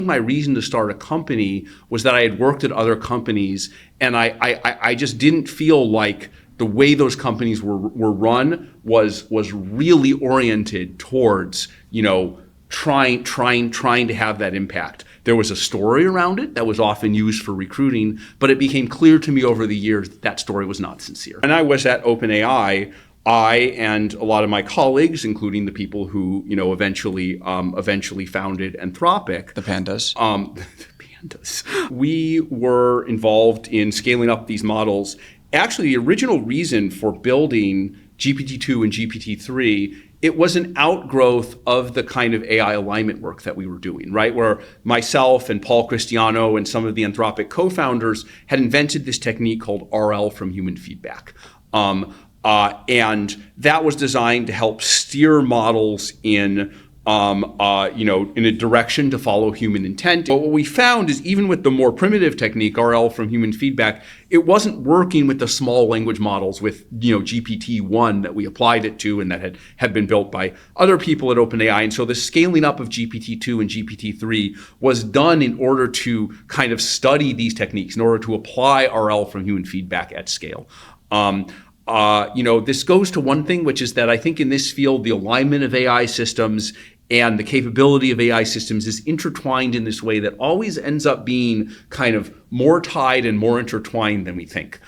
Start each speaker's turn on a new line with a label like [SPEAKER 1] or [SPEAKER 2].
[SPEAKER 1] My reason to start a company was that I had worked at other companies, and I just didn't feel like the way those companies were run was really oriented towards, trying to have that impact. There was a story around it that was often used for recruiting, but it became clear to me over the years that story was not sincere. And I was at OpenAI. I and a lot of my colleagues, including the people who eventually founded Anthropic,
[SPEAKER 2] the pandas.
[SPEAKER 1] We were involved in scaling up these models. Actually, the original reason for building GPT-2 and GPT-3, it was an outgrowth of the kind of AI alignment work that we were doing, right? Where myself and Paul Cristiano and some of the Anthropic co-founders had invented this technique called RL from human feedback. And that was designed to help steer models in a direction to follow human intent. But what we found is even with the more primitive technique, RL from human feedback, it wasn't working with the small language models with, GPT-1 that we applied it to and that had been built by other people at OpenAI. And so the scaling up of GPT-2 and GPT-3 was done in order to kind of study these techniques, in order to apply RL from human feedback at scale. This goes to one thing, which is that I think in this field, the alignment of AI systems and the capability of AI systems is intertwined in this way that always ends up being kind of more tied and more intertwined than we think.